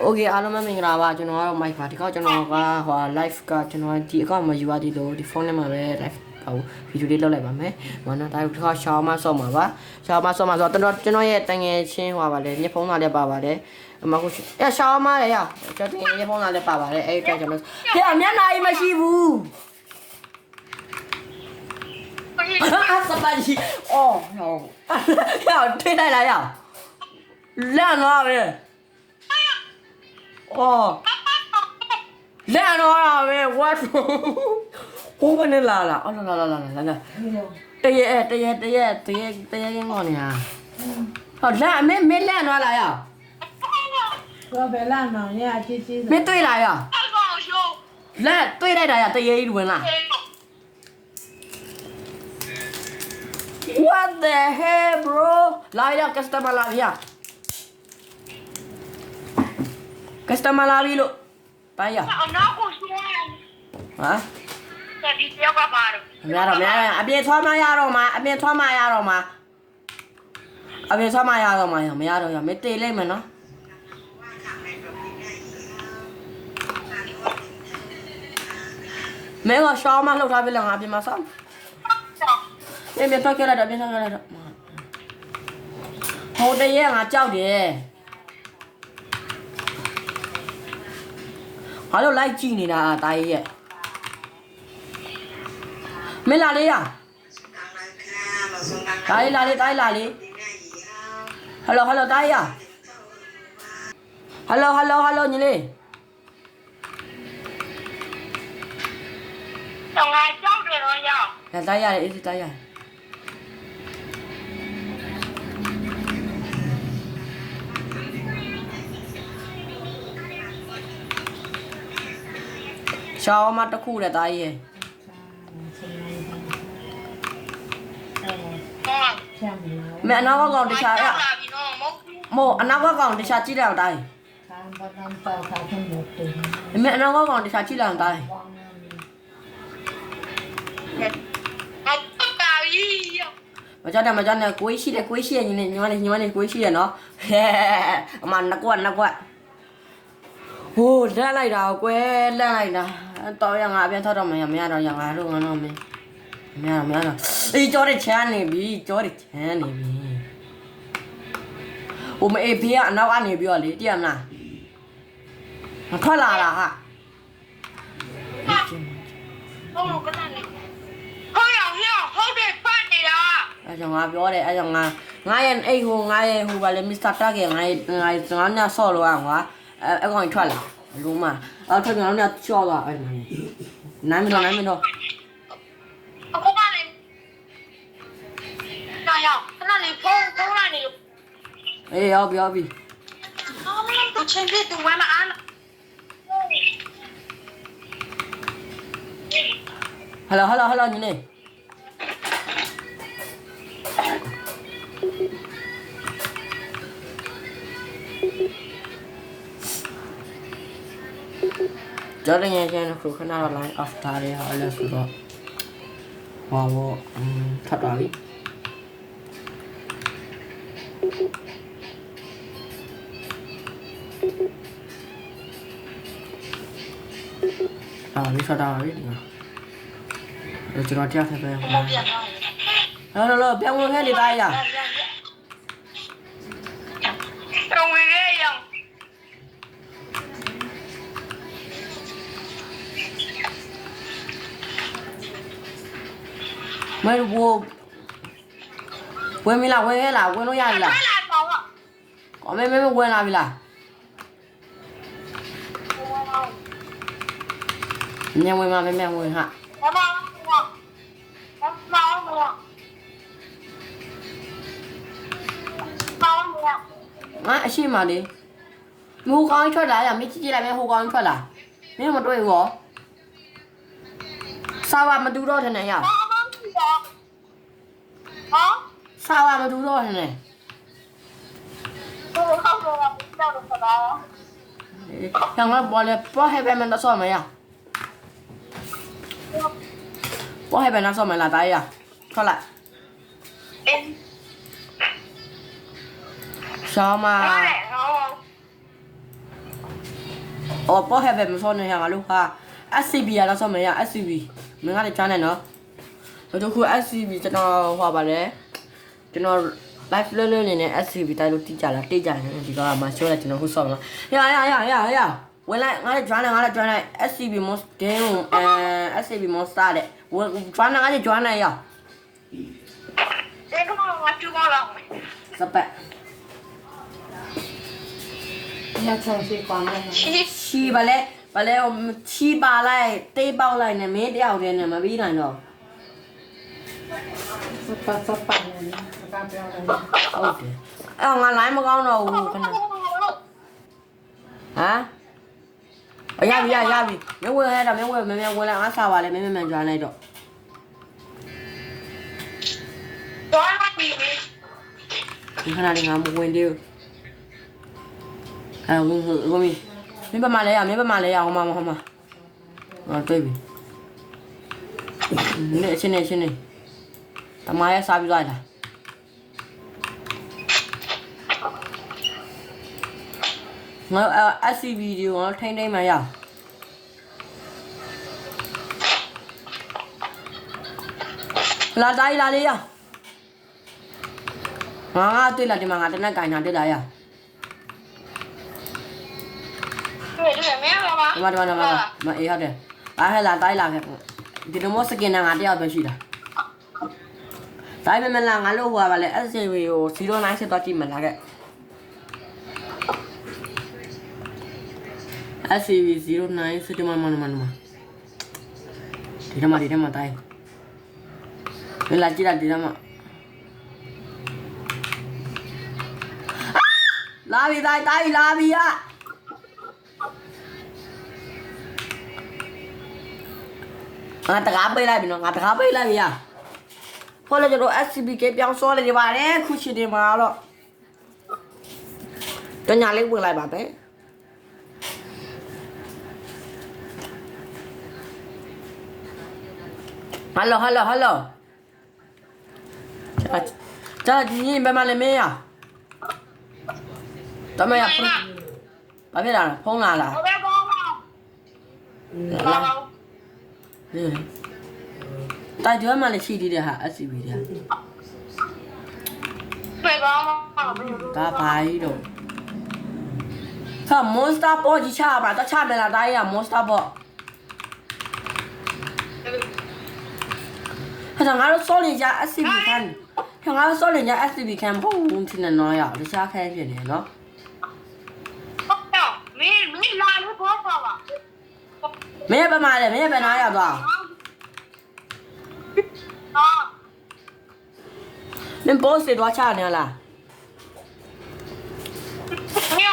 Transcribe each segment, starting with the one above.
โอเคအားလုံးမင်္ဂလာပါကျွန်တော်ကတော့ mic ပါဒီကောက်ကျွန်တော်ကဟို live ကကျွန်တော်ဒီ account မှာယူရသေးလို့ဒီ phone နဲ့မှာပဲ live ဟို video လေးလုပ်လိုက်ပါမယ်။မနော်ဒါဒီကောက်ရှောင်းမဆော့မှာပါ။ရှောင်းမဆော့မှာဆိုတော့ကျွန်တော်ရဲ့တငယ်ချင်းဟိုပါလေညဖုန်းသားလည်းပါပါတယ်။အမခုရှောင်းမလေရကျွန်တော်ညဖုန်းသားလည်းပါပါတယ်အဲ့ဒီတိုင်းကျွန်တော်ဟဲ့မျက်နှာကြီးမရှိဘူး။အာစပါကြီးအော်ဟောထိလိုက်လာရလန့်သွားပဲအော်လန့်သွားတာပဲ what ဟိုဘယ်နဲ့လာအော်လာတရေကင်းကောနေဟာဟောလန့်မင်းလန့်သွားလာရ我别烂了，你还记记မင်းတွေ့လာရလန့်တွေ့လိုက်တာရတရေကြီးဝင်လာ What the hell bro လာရ customer လာရ customer လာပြီလို့တိုင်းရနောက်ကိုရှိရဟာ ဒီတယောက်ကပါတော့မရတော့မရအပြင်ထွားမရတော့မှာအပြင်ထွားမရတော့မှာအပြင်ထွားမရတော့မှာမရတော့ရမတေးလိုက်မယ်နော်မဲကရှောင်းမလှုပ်ထားပြီလားငါအပြင်မှာဆောင်းမင်းတော့ကြရတော့ပြင်ဆောင်ရတော့ဟိုတည်းရငါကြောက်တယ်ဘာလို့လိုက်ကြည့်နေတာတားရဲ့မင်းလာလေရတားလာလေတားလာလေဟယ်လိုတားရဟယ်လိုညီလေးတော့ငါကြောက်တယ်တော့ရောက်တားရတယ်အေးတားရရှောင်းမတခုတဲ့တားရဲ့မအနောက်ကောင်တခြားရမို့အနောက်ကောင်တခြားကြည့်လိုက်တိုင်းမအနောက်ကောင်တခြားကြည့်လိုက်တိုင်းမကြတဲ့ကိုရှိတယ်ညီမကိုရှိတယ်နော်ဟဲအမနကွက်ဟိုလက်လိုက်တာကွယ်လက်လိုက်တာတော်ရငါအပြန်ထောက်တော့မရတော့ရငါတို့ငါတော့မင်းမရတော့အေးကြောတဲ့ချမ်းနေပြီဟိုမအေးဖေးကအနောက်ကနေပြီးတော့လေတည်ရမလားမထွက်လာတာဟာဟုတ်လို့ကလည်းဟုတ်တယ်ပတ်နေတာအဲ့ကြောင့်ငါပြောတယ်အဲ့ကြောင့်ငါရဲ့အိတ်ဟိုငါရဲ့ဟိုဗာလေမစ္စတာတက်ရဲ့ငါညဆော့လို့အောင်ကွာအဲ့ကောင်ထွက်လာလုံးမအဲ့ထွက်ကျွန်တော်ညချော့သွားအဲ့နိုင်မတော့အခုကလည်းနာရောက်ခဏလေးဖုန်းလာနေအေးရောက်ပြီအော်မင်းတို့ချင်းပြတူဝမ်းမအားဟယ်လိုညီလေးကျောင်းရင်းချင်းခုခဏတော့ line off ထားတယ်ဟာလဲဆိုတော့ဟောထပ်သွားပြီဒီဆက်တာပြီဒီမှာကျွန်တော်ကြားထားပဲပြန်လောပြန်ဝင်ခဲ့လေသားရတော့ဝင်ခဲ့ရောမဲဘောဝင်မလားဝင်ခဲ့လားဝင်လို့ရပြီလားကောမဲဝင်လာပြီလားမြန်ဝင်မှာမြန်ဝင်ဟာငါအရှိမလေးမဟိုကောင်းထွက်လာရမကြည့်လိုက်မဲဟိုကောင်းထွက်လာမင်းမတွေ့ဘူးရောစာဝမတူတော့တယ်နဲ့ရစာဝမတူတော့တယ်နဲ့ยังว่าบอลเลยป้อให้ไปมันต้องซ่อมไหมอ่ะป้อให้ไปนั่งซ่อมไหมล่ะตายอ่ะเท่าไหร่ชอบมา အော်ပေါ်ဟဲ့ပဲမစောနေရငါလို့ဟာ SCB ရတော့စောမရ SCB မင်းကလည်းကြားနေနော်တို့ခု SCB ကျွန်တော်ဟောပါလေကျွန်တော် live လွတ်လွတ်နေနဲ့ SCB တိုက်လို့တိကြလားတိကြတယ်ဒီကမှရှိုးလိုက်ကျွန်တော်ခုစောမှာရဝင်လိုက်ငါလည်း join လိုက် SCB most game SCB most စတဲ့ဝင် join ငါလည်း join လိုက်ရ 这个我就搞了。 စပက် ညချောင်းစီကောင်းတယ် 七 ချီပါလေချီပါလိုက်တေးပေါက်လိုက်နဲ့မင်းတယောက်တည်းနဲ့မပြီးနိုင်တော့ စပတ်နေတယ်ကပြောတယ် ဟုတ်တယ်အဲ့ငါ line မကောင်းတော့ဘူးခဏဟမ်ရပြီမင်းဝင်ရတာမင်းဝင်မင်းဝင်လိုက်ငါစားပါလေမင်းကြွားလိုက်တော့ 多少米？ ဒီခဏလေးငါမဝင်သေးဘူးအဲ့ဝင်မင်းပါမလဲရဟိုမှာတွေ့ပြီနေချင်းနေတမရစားပြီးသွားတာငါ SCV ဒီကိုထိန်းမှရလာတိုင်းလာလေးရငါတွေ့လာဒီမှာငါတနက်ကင်တာတွေ့လာရ 对，没有了吗？ ဒီမှာမအေးဟုတ်တယ်အားဟဲ့လာတိုင်းလာခဲ့ဒီလိုမျိုးစကင်နာငါတယောက်ပဲရှိတာတိုင်းမလာငါလို့ဟိုပါလေ SCV ကို09ဆက်တော့ကြည့်မလားခဲ့ SCV 09စစ်တမဒီမှာတိုင်းလာကြည့်လိုက်ဒီမှာလာပြီတိုင်းလာပြီอ่ะငါတကားပေးလိုက်ပြီနော်ငါတကားပေးလိုက်ပြီอ่ะဖော်လေကျွန်တော် SCB ကပြောင်းစောလိုက်နေပါတယ်ခုရှိနေမှာတော့တညာလေးဝင်လိုက်ပါပဲဟယ်လိုကြာဒီဘယ်မှာလဲမင်းရတမရဘာဖြစ်လာဖုန်းလာလား 我在帮忙。 တိုက်ကျွမ်းမှလည်းရှိသေးတယ်ဟာ SCB တဲ့ 对帮忙。 ဒါဘာကြီးတော့ဟာ monster bot ကြီးချပါတော့ချမယ်လားတိုင်းရ monster bot ဟာငါတို့စောနေကြ SCB ခံငါတို့စောနေကြ SCB ခံဘုံထင်နေတော့ရတခြားခဲဖြစ်နေနော် 没拿你多少了？ မင်းဘယ်မှာလဲမင်းဘယ်နာရောက်သွား 啊， မင်း post တွေတော့ချနေလား 没有。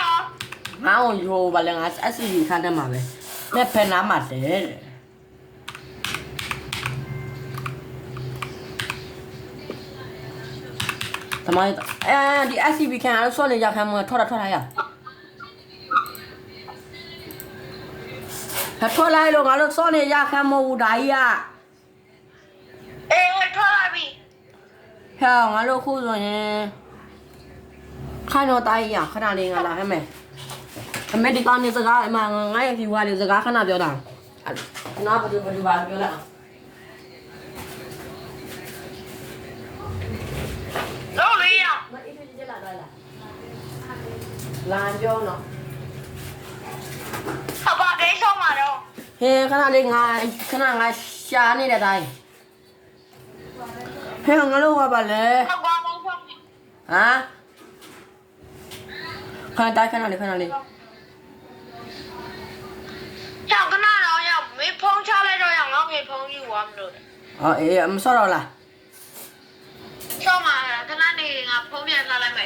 ငါ့ကိုဟိုဘာလဲငါ SCB ခံတယ်မှာပဲမင်းဖယ်နာမှာတဲ့တမိုင်းဒီ SCB ခံရတော့စောနေကြခံမှာထွက်လာရထွက်လိုက်လို့ငါတို့စောနေရခံမဟုတ်ဒါကြီးอ่ะ 哎，我穿了比。 ဟဲ့ငါတို့ခုဆိုရင်ခိုင်တော့တိုင်းရခဏလေးငါလာဟဲ့မယ်အမေဒီကောင်နေစကားအမငါရဲ့ဖြူဝါလေးစကားခဏပြောတာနားဘာပြောလိုက် 老雷呀， မအေးကြလာတော့လာပြောနော် 他把给上马了。 ဟဲ့ခဏလေးငါရှာနေတဲ့တိုင်းဟဲ့ငါတို့ကပါလေ 他光芒上面。 ဟမ်ခဏလေး 像跟那样样，没碰下来这样，我没碰你我们了。 အော်အေးမစောတော့လား 上马了，跟那里啊，碰面他来买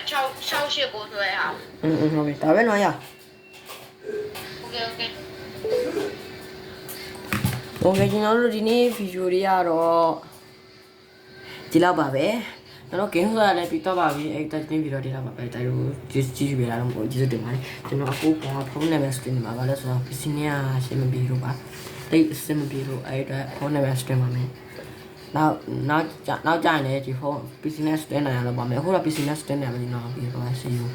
烧血锅对啊。ဟုတ်ပြီဒါပဲနော်ရ OK。 โอเคကျွန်တော်တို့ဒီနေ့ဗီဒီယိုလေးကတော့ဒီလောက်ပါပဲကျွန်တော် game ဆိုတာလည်းပြီးတော့ပါပြီအဲ့ဒါဒီနေ့ဗီဒီယိုဒီလောက်ပါပဲတိုင်လို့ကြည့်ပြရအောင်ပေါ့ကျေးဇူးတင်ပါတယ်ကျွန်တော်အခုပေါ်ဖုန်းနံပါတ်စတင်မှာပါလဲဆိုတော့ PC နဲ့ရှင်းမပြီးတော့ပါတိတ်စင်မပြီးတော့အဲ့ဒါဖုန်းနံပါတ်စတင်ပါမယ်နောက်ကြရင်လည်းဒီဖုန်း PC နဲ့စတင်နိုင်ရတော့ပါမယ်အခုတော့ PC နဲ့စတင်နေပါပြီနော်ပြီးတော့ see you